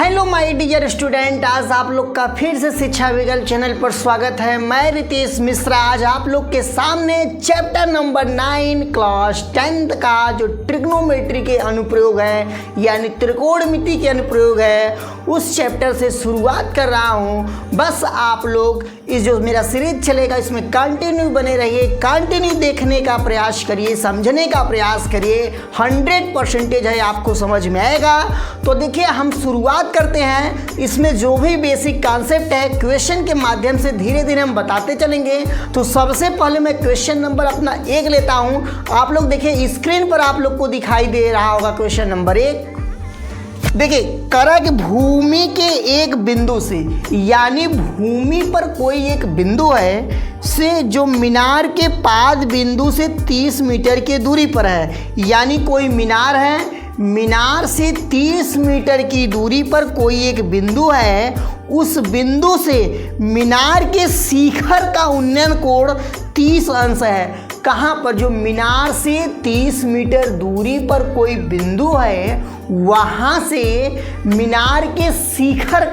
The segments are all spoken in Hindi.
हेलो माय डियर स्टूडेंट, आज आप लोग का फिर से शिक्षा विकल्प चैनल पर स्वागत है। मैं रितेश मिश्रा आज आप लोग के सामने चैप्टर नंबर 9 क्लास 10th का जो ट्रिग्नोमेट्री के अनुप्रयोग है यानी त्रिकोणमिति के अनुप्रयोग है उस चैप्टर से शुरुआत कर रहा हूं। बस आप लोग इस जो मेरा सीरीज चलेगा इसमें कंटिन्यू बने रहिए, कंटिन्यू देखने का प्रयास करिए, समझने का प्रयास करिए। 100% है आपको समझ में आएगा। तो देखिए हम शुरुआत करते हैं। इसमें जो भी बेसिक कॉन्सेप्ट है क्वेश्चन के माध्यम से धीरे धीरे हम बताते चलेंगे। तो सबसे पहले मैं क्वेश्चन नंबर अपना 1 लेता हूं। आप लोग देखिए स्क्रीन पर आप लोग को दिखाई दे रहा होगा क्वेश्चन नंबर 1। देखिए करा कि भूमि के एक बिंदु से यानी भूमि पर कोई एक बिंदु है से जो मीनार के पाद बिंदु से 30 मीटर की दूरी पर है, यानी कोई मीनार है, मीनार से 30 मीटर की दूरी पर कोई एक बिंदु है। उस बिंदु से मीनार के शिखर का उन्नयन कोण 30 अंश है। कहाँ पर? जो मीनार से 30 मीटर दूरी पर कोई बिंदु है वहाँ से मीनार के शिखर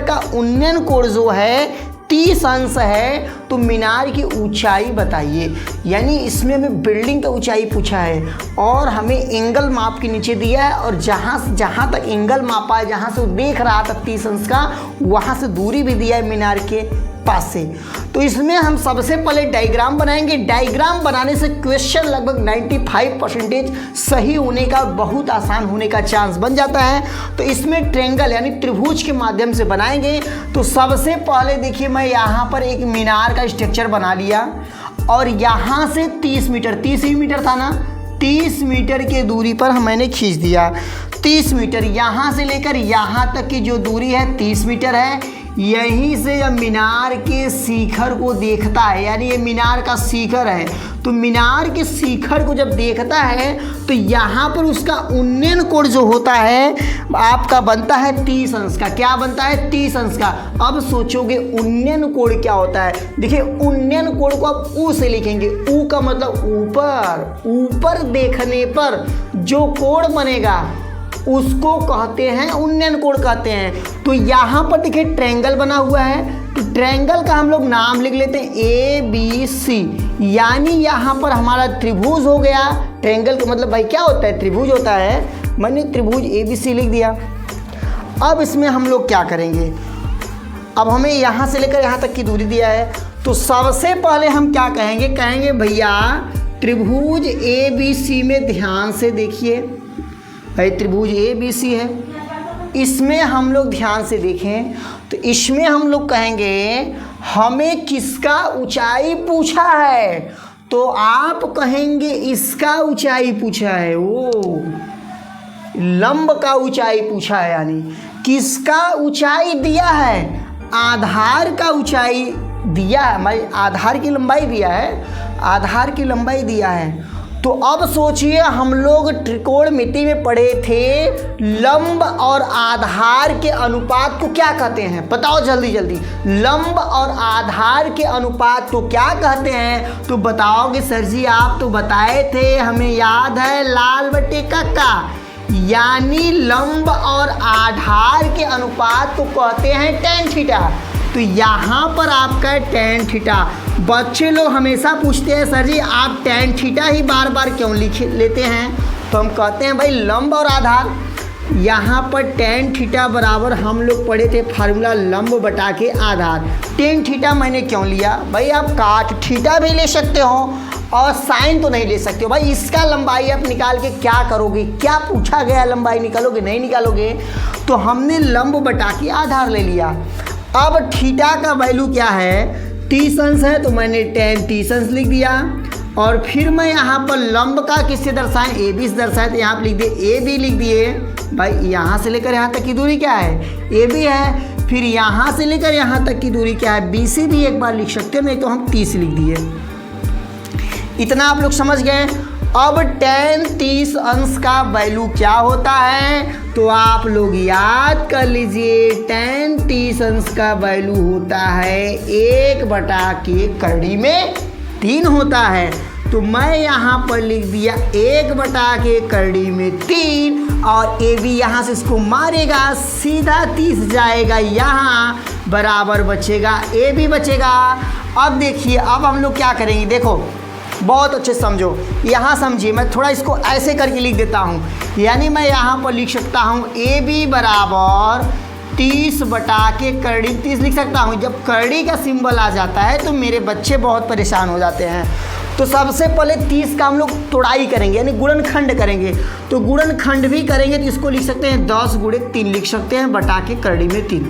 का उन्नयन कोण जो है 30 अंश है। तो मीनार की ऊंचाई बताइए, यानी इसमें हमें बिल्डिंग का ऊंचाई पूछा है और हमें एंगल माप के नीचे दिया है और जहाँ तक एंगल मापा है, जहाँ से वो देख रहा था 30 अंश का, वहाँ से दूरी भी दिया है मीनार के पास से। तो इसमें हम सबसे पहले डायग्राम बनाएंगे। डायग्राम बनाने से क्वेश्चन लगभग 95% सही होने का, बहुत आसान होने का चांस बन जाता है। तो इसमें ट्रायंगल यानी त्रिभुज के माध्यम से बनाएंगे। तो सबसे पहले देखिए मैं यहाँ पर एक मीनार का स्ट्रक्चर बना लिया और यहाँ से 30 ही मीटर था ना, 30 मीटर की दूरी पर मैंने खींच दिया। 30 मीटर यहाँ से लेकर यहाँ तक की जो दूरी है 30 मीटर है। यहीं से जब मीनार के शिखर को देखता है, यानी ये मीनार का शिखर है, तो मीनार के शिखर को जब देखता है तो यहाँ पर उसका उन्नयन कोण जो होता है आपका बनता है 30 अंश का। क्या बनता है? 30 अंश का। अब सोचोगे उन्नयन कोण क्या होता है? देखिए उन्नयन कोण को आप ऊ से लिखेंगे। ऊ का मतलब ऊपर देखने पर जो कोण बनेगा उसको कहते हैं उन्नयन कोण कहते हैं। तो यहाँ पर देखिए ट्रायंगल बना हुआ है, तो ट्रायंगल का हम लोग नाम लिख लेते हैं ABC, यानी यहाँ पर हमारा त्रिभुज हो गया। ट्रायंगल का मतलब भाई क्या होता है? त्रिभुज होता है। मैंने त्रिभुज ABC लिख दिया। अब इसमें हम लोग क्या करेंगे? अब हमें यहाँ से लेकर यहाँ तक की दूरी दिया है, तो सबसे पहले हम क्या कहेंगे भैया त्रिभुज ABC में ध्यान से देखिए। भाई त्रिभुज ABC है, इसमें हम लोग ध्यान से देखें तो इसमें हम लोग कहेंगे हमें किसका ऊंचाई पूछा है? तो आप कहेंगे इसका ऊंचाई पूछा है, वो लंब का ऊंचाई पूछा है। यानी किसका ऊंचाई दिया है? आधार का ऊंचाई दिया है, हमारे आधार की लंबाई दिया है, आधार की लंबाई दिया है। तो अब सोचिए हम लोग त्रिकोणमिति में पढ़े थे लंब और आधार के अनुपात को क्या कहते हैं? बताओ जल्दी जल्दी। लंब और आधार के अनुपात को क्या कहते हैं? तो बताओगे सर जी आप तो बताए थे, हमें याद है, लाल बटे कक्का, यानी लंब और आधार के अनुपात को कहते हैं tan थीटा। तो यहाँ पर आपका है tan थीटा। बच्चे लोग हमेशा पूछते हैं सर जी आप tan थीटा ही बार बार क्यों लिख लेते हैं? तो हम कहते हैं भाई लंब और आधार, यहाँ पर tan थीटा बराबर हम लोग पढ़े थे फार्मूला लंब बटा के आधार। tan थीटा मैंने क्यों लिया? भाई आप काट थीटा भी ले सकते हो और साइन तो नहीं ले सकते हो। भाई इसका लंबाई आप निकाल के क्या करोगे? क्या पूछा गया लंबाई निकालोगे? नहीं निकालोगे। तो हमने लंब बटा के आधार ले लिया। अब थीटा का वैल्यू क्या है? 30 अंश है, तो मैंने tan 30 अंश लिख दिया। और फिर मैं यहाँ पर लंब का किससे दर्शाएं? AB से दर्शाएं, तो यहाँ पर लिख दिए AB लिख दिए। भाई यहाँ से लेकर यहाँ तक की दूरी क्या है? AB है। फिर यहाँ से लेकर यहाँ तक की दूरी क्या है? BC भी एक बार लिख सकते हो, नहीं तो हम 30 लिख दिए। इतना आप लोग समझ गए। अब tan 30 अंश का वैल्यू क्या होता है? तो आप लोग याद कर लीजिए tan 30 अंश का वैल्यू होता है 1/3 होता है। तो मैं यहाँ पर लिख दिया 1/3 और ए बी यहाँ से इसको मारेगा सीधा 30 जाएगा यहाँ, बराबर बचेगा ए बी बचेगा। अब देखिए अब हम लोग क्या करेंगे, देखो बहुत अच्छे समझो, यहाँ समझिए, मैं थोड़ा इसको ऐसे करके लिख देता हूँ। यानी मैं यहाँ पर लिख सकता हूँ ए बी बराबर 30/30 लिख सकता हूँ। जब करड़ी का सिंबल आ जाता है तो मेरे बच्चे बहुत परेशान हो जाते हैं। तो सबसे पहले 30 का हम लोग तोड़ाई करेंगे, यानी गुणनखंड करेंगे। तो गुणनखंड भी करेंगे तो इसको लिख सकते हैं 10 × 3 लिख सकते हैं, बटा के करड़ी में 3।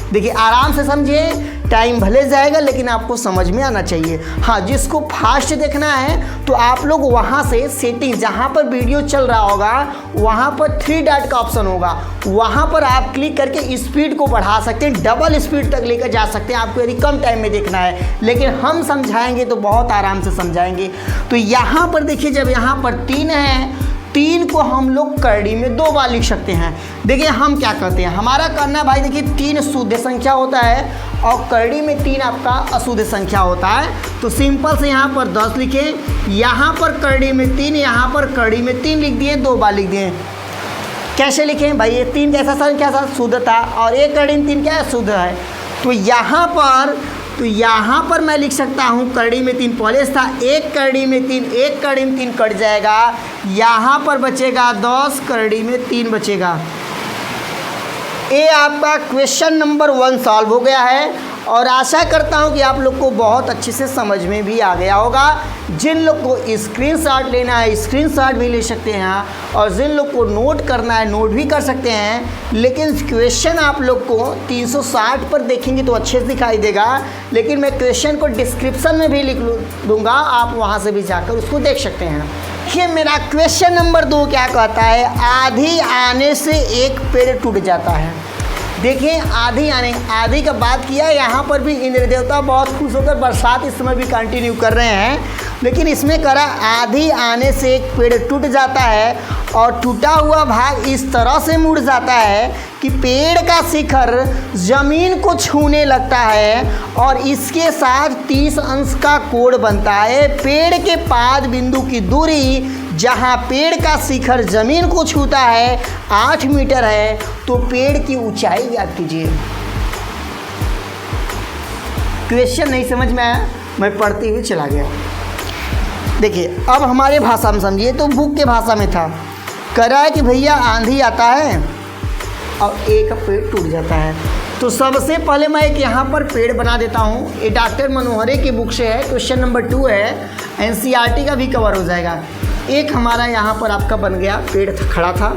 देखिए आराम से समझिए, टाइम भले जाएगा लेकिन आपको समझ में आना चाहिए। हाँ, जिसको फास्ट देखना है तो आप लोग वहाँ से सेटिंग, जहाँ पर वीडियो चल रहा होगा वहाँ पर 3 डॉट का ऑप्शन होगा, वहाँ पर आप क्लिक करके स्पीड को बढ़ा सकते हैं, डबल स्पीड तक लेकर जा सकते हैं आपको, यदि कम टाइम में देखना है। लेकिन हम समझाएंगे तो बहुत आराम से समझाएंगे। तो यहाँ पर देखिए, जब यहाँ पर 3 है, 3 को हम लोग करड़ी में 2 बार लिख सकते हैं। देखिए हम क्या करते हैं, हमारा करना भाई, देखिए 3 शुद्ध संख्या होता है और करड़ी में 3 आपका अशुद्ध संख्या होता है। तो सिंपल से यहाँ पर 10 लिखें, यहाँ पर करड़ी में 3, यहाँ पर करड़ी में 3 लिख दिए, 2 बार लिख दिए। कैसे लिखें भाई, ये 3 कैसा संख्या था, शुद्ध था, और एक करड़ी में 3 क्या है, शुद्ध है। तो यहाँ पर मैं लिख सकता हूँ करड़ी में 3 पहले था, एक करड़ी में 3, एक करड़ी में 3 कट जाएगा, यहाँ पर बचेगा 10, करड़ी में 3 बचेगा। ये आपका क्वेश्चन नंबर 1 सॉल्व हो गया है और आशा करता हूँ कि आप लोग को बहुत अच्छे से समझ में भी आ गया होगा। जिन लोग को स्क्रीनशॉट लेना है स्क्रीनशॉट भी ले सकते हैं, और जिन लोग को नोट करना है नोट भी कर सकते हैं। लेकिन क्वेश्चन आप लोग को 360 पर देखेंगे तो अच्छे से दिखाई देगा, लेकिन मैं क्वेश्चन को डिस्क्रिप्शन में भी लिख दूँगा, आप वहाँ से भी जाकर उसको देख सकते हैं। ये मेरा क्वेश्चन नंबर 2 क्या कहता है, आंधी आने से एक पेड़ टूट जाता है। देखिए आंधी का बात किया, यहाँ पर भी इंद्र देवता बहुत खुश होकर बरसात इस समय भी कंटिन्यू कर रहे हैं। लेकिन इसमें करा आंधी आने से एक पेड़ टूट जाता है और टूटा हुआ भाग इस तरह से मुड़ जाता है कि पेड़ का शिखर जमीन को छूने लगता है और इसके साथ 30 अंश का कोण बनता है। पेड़ के पाद बिंदु की दूरी जहाँ पेड़ का शिखर जमीन को छूता है 8 मीटर है, तो पेड़ की ऊंचाई याद कीजिए। क्वेश्चन नहीं समझ में आया, मैं पढ़ते हुए चला गया। देखिए अब हमारे भाषा में समझिए, तो बुक के भाषा में था, कह रहा है कि भैया आंधी आता है और एक पेड़ टूट जाता है। तो सबसे पहले मैं एक यहाँ पर पेड़ बना देता हूँ। ये डॉक्टर मनोहरे की बुक से है, क्वेश्चन नंबर 2 है, NCERT का भी कवर हो जाएगा। एक हमारा यहाँ पर आपका बन गया, पेड़ खड़ा था,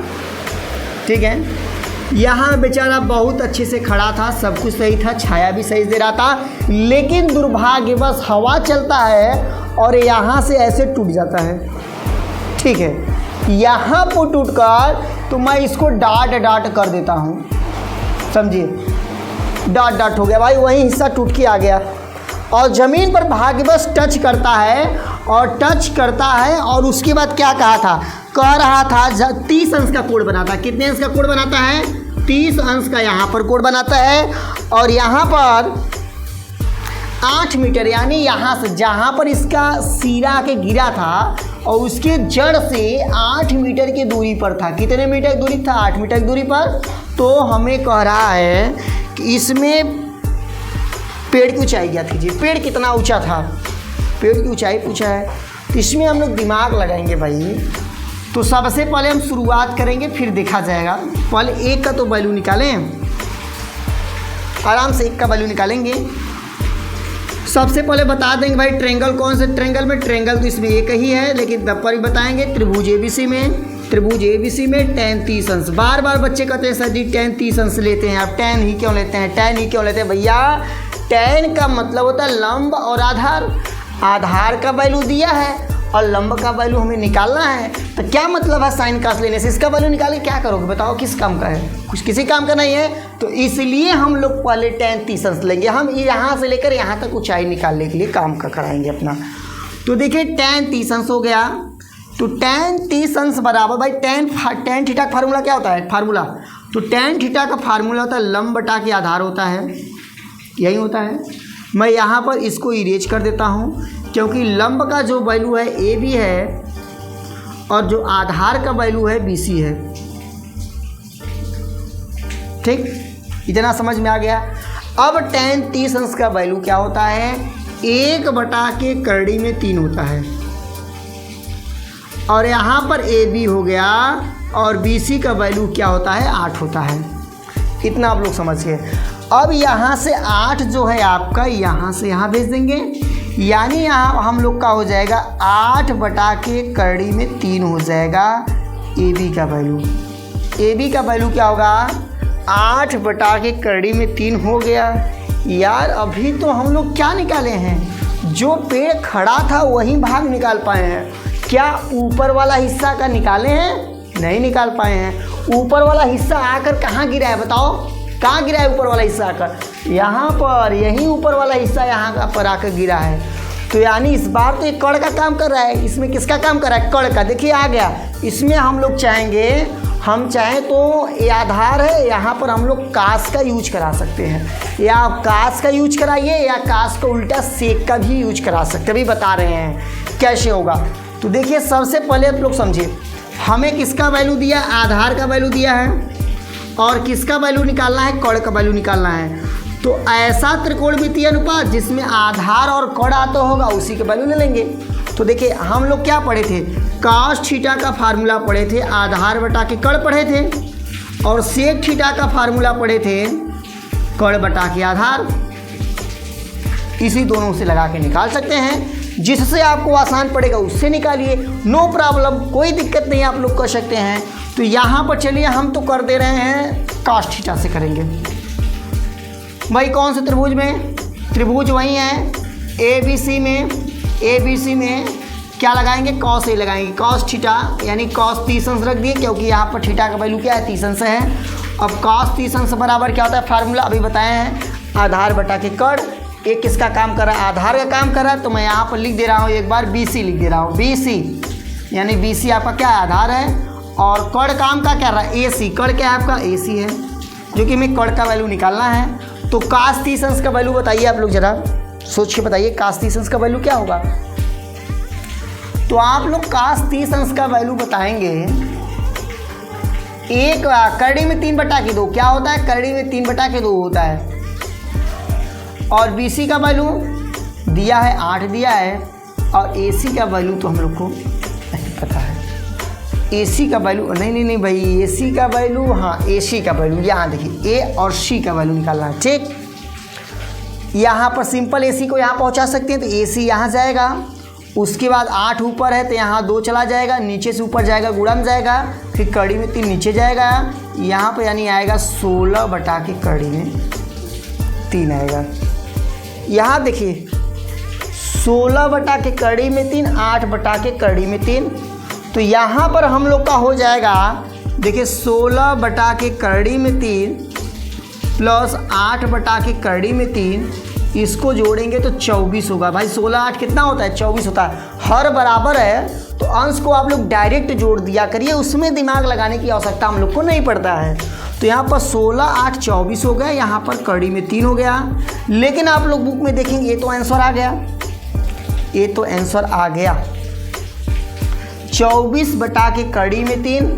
ठीक है। यहाँ बेचारा बहुत अच्छे से खड़ा था, सब कुछ सही था, छाया भी सही दे रहा था, लेकिन दुर्भाग्यवश हवा चलता है और यहाँ से ऐसे टूट जाता है, ठीक है। यहाँ पर टूट कर तो मैं इसको डॉट कर देता हूँ, समझिए, डॉट हो गया भाई, वही हिस्सा टूट के आ गया और ज़मीन पर भाग्यवश टच करता है और उसके बाद क्या कह रहा था 30 अंश का कोण बनाता है। कितने अंश का कोण बनाता है, 30 अंश का यहाँ पर कोण बनाता है। और यहाँ पर 8 मीटर, यानी यहाँ से जहाँ पर इसका सिरा के गिरा था और उसके जड़ से 8 मीटर की दूरी पर था। कितने मीटर की दूरी था, 8 मीटर की दूरी पर। तो हमें कह रहा है कि इसमें पेड़ की ऊंचाई ज्ञात कीजिए। पेड़ कितना ऊंचा था, पेड़ की ऊंचाई पूछा है, तो इसमें हम लोग दिमाग लगाएंगे भाई। तो सबसे पहले हम शुरुआत करेंगे, फिर देखा जाएगा। पहले एक का तो वैल्यू निकालें, आराम से एक का वैल्यू निकालेंगे। सबसे पहले बता देंगे भाई ट्रेंगल कौन से ट्रेंगल में, ट्रेंगल तो इसमें एक ही है, लेकिन तब पर भी बताएंगे। त्रिभुज ABC में tan 30 अंश। बार बार बच्चे कहते हैं सर जी tan 30 अंश लेते हैं, आप tan ही क्यों लेते हैं, भैया tan का मतलब होता है लंब और आधार का वैल्यू दिया है और लंब का वैल्यू हमें निकालना है। तो क्या मतलब है साइन कास लेने से, इसका वैल्यू निकाल के क्या करोगे बताओ, किस काम का है, कुछ किसी काम का नहीं है। तो इसलिए हम लोग पहले tan 30 अंश लेंगे, हम यहाँ से लेकर यहाँ तक ऊंचाई निकालने के लिए काम का कराएंगे अपना। तो देखिए tan 30 अंश हो गया, तो tan 30 अंश बराबर भाई tan थीटा का फार्मूला क्या होता है, तो tan थीटा का फार्मूला होता है लंब बटा के आधार होता है, यही होता है। मैं यहाँ पर इसको इरेज कर देता हूँ, क्योंकि लंब का जो वैल्यू है ए बी है और जो आधार का वैल्यू है बी सी है। ठीक, इतना समझ में आ गया। अब tan 30 अंश का वैल्यू क्या होता है, 1/3 होता है। और यहाँ पर ए बी हो गया और बी सी का वैल्यू क्या होता है, 8 होता है। इतना आप लोग समझिए। अब यहाँ से 8 जो है आपका यहाँ से यहाँ भेज देंगे, यानी यहाँ हम लोग का हो जाएगा 8/3 हो जाएगा ए बी का वैल्यू। ए बी का वैल्यू क्या होगा, 8/3 हो गया। यार अभी तो हम लोग क्या निकाले हैं, जो पेड़ खड़ा था वही भाग निकाल पाए हैं। क्या ऊपर वाला हिस्सा का निकाले हैं, नहीं निकाल पाए हैं। ऊपर वाला हिस्सा आकर कहाँ गिरा है, बताओ कहाँ गिरा है ऊपर वाला हिस्सा आकर, यहाँ पर, यही ऊपर वाला हिस्सा यहाँ पर आकर गिरा है। तो यानी इस बार तो एक कड़ का काम कर रहा है। इसमें किसका काम कर रहा है, कड़ का। देखिए आ गया। इसमें हम लोग चाहेंगे, हम चाहें तो ये आधार है, यहाँ पर हम लोग कास का यूज करा सकते हैं, या आप कास का यूज कराइए या कास को उल्टा सेक का भी यूज करा सकते हैं। अभी बता रहे हैं कैसे होगा। तो देखिए सबसे पहले आप लोग समझिए, हमें किसका वैल्यू दिया, आधार का वैल्यू दिया है और किसका वैल्यू निकालना है, कड़ का वैल्यू निकालना है। तो ऐसा त्रिकोणमितीय अनुपात जिसमें आधार और कड़ आता होगा उसी के वैल्यू ले लेंगे। तो देखिए हम लोग क्या पढ़े थे, cos थीटा का फार्मूला पढ़े थे, आधार बटा के कड़ पढ़े थे, और sec थीटा का फार्मूला पढ़े थे, कड़ बटा के आधार। इसी दोनों से लगा के निकाल सकते हैं, जिससे आपको आसान पड़ेगा उससे निकालिए, नो प्रॉब्लम, कोई दिक्कत नहीं, आप लोग कर सकते हैं। तो यहाँ पर चलिए हम तो कर दे रहे हैं cos थीटा से करेंगे। भाई कौन से त्रिभुज में, त्रिभुज वही है ए बी सी में। ए बी सी में क्या लगाएंगे, cos ए लगाएंगे, cos थीटा यानी cos 30 अंश रख दिए, क्योंकि यहाँ पर थीटा का वैल्यू क्या है, 30 अंश है। अब cos 30 अंश बराबर क्या होता है, फार्मूला अभी बताए हैं, आधार बटा के कड़। एक किसका काम कर रहा है, आधार का काम कर रहा है। तो मैं यहाँ पर लिख दे रहा हूँ, एक बार बी सी लिख दे रहा हूँ, बी सी यानी बी सी आपका क्या है, आधार है, और कड़ काम का क्या रहा है, ए सी। कड़ क्या है आपका, ए सी है, जो कि हमें कड़ का वैल्यू निकालना है। तो cos 30 अंश का वैल्यू बताइए आप लोग, जरा सोच के बताइए cos 30 अंश का वैल्यू क्या होगा। तो आप लोग cos 30 अंश का वैल्यू बताएंगे, एक करड़ी में 3/2 क्या होता है, करड़ी में 3/2 होता है। और BC का वैल्यू दिया है 8 दिया है, और AC का वैल्यू तो हम लोग को नहीं पता है। AC का वैल्यू नहीं भाई, AC का वैल्यू, हाँ AC का वैल्यू यहाँ देखिए, A और C का वैल्यू निकालना है। ठीक, यहाँ पर सिंपल AC को यहाँ पहुँचा सकते हैं, तो AC यहाँ जाएगा। उसके बाद 8 ऊपर है तो यहाँ 2 चला जाएगा, नीचे से ऊपर जाएगा, गुणा में जाएगा, फिर कड़ी में 3 नीचे जाएगा, यहाँ पर यानी आएगा 16 बटा के कड़ी में 3 आएगा। यहाँ देखिए 16 बटा के कड़ी में 3, 8 बटा के कड़ी में 3। तो यहाँ पर हम लोग का हो जाएगा, देखिए 16 बटा के कड़ी में 3 प्लस 8 बटा के कड़ी में 3, इसको जोड़ेंगे तो 24 होगा। भाई 16 8 कितना होता है, 24 होता है। हर बराबर है तो अंश को आप लोग डायरेक्ट जोड़ दिया करिए, उसमें दिमाग लगाने की आवश्यकता हम लोग को नहीं पड़ता है। तो यहाँ पर 16 8 24 हो गया, यहाँ पर कड़ी में 3 हो गया। लेकिन आप लोग बुक में देखेंगे ये तो आंसर आ गया, ये तो आंसर आ गया 24 बटा के कड़ी में 3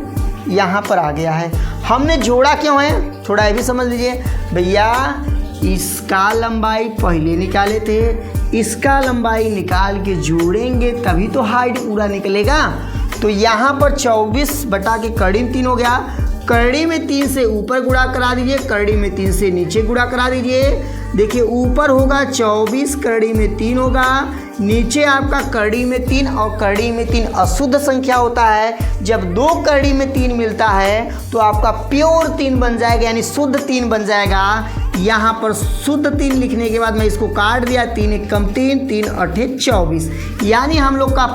यहाँ पर आ गया है। हमने जोड़ा क्यों है, थोड़ा ये भी समझ लीजिए भैया। इसका लंबाई पहले निकाले थे, इसका लंबाई निकाल के जोड़ेंगे तभी तो हाइट पूरा निकलेगा। तो यहाँ पर 24 बटा के कड़ी में 3 हो गया, कड़ी में 3 से ऊपर गुणा करा दीजिए, कड़ी में 3 से नीचे गुणा करा दीजिए। देखिए ऊपर होगा 24, कड़ी में 3 होगा, नीचे आपका कड़ी में 3, और कड़ी में 3 अशुद्ध संख्या होता है। जब 2 कड़ी में 3 मिलता है तो आपका प्योर 3 बन जाएगा, यानी शुद्ध 3 बन जाएगा। यहाँ पर शुद्ध 3 लिखने के बाद मैं इसको काट दिया, 3 1 कम 3, 3 8 24, यानी हम लोग का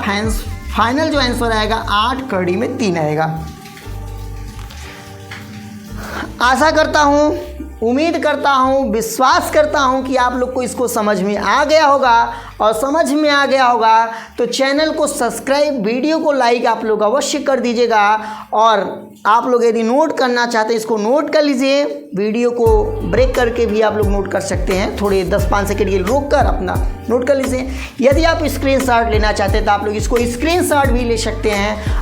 फाइनल जो आंसर आएगा 8 कड़ी में 3 आएगा। आशा करता हूँ, उम्मीद करता हूँ, विश्वास करता हूँ कि आप लोग को इसको समझ में आ गया होगा। और समझ में आ गया होगा तो चैनल को सब्सक्राइब, वीडियो को लाइक आप लोग अवश्य कर दीजिएगा। और आप लोग यदि नोट करना चाहते हैं इसको नोट कर लीजिए, वीडियो को ब्रेक करके भी आप लोग नोट कर सकते हैं, थोड़े 10-5 सेकंड के लिए रोक कर अपना नोट कर लीजिए। यदि आप स्क्रीनशॉट लेना चाहते हैं तो आप लोग इसको स्क्रीनशॉट भी ले सकते हैं।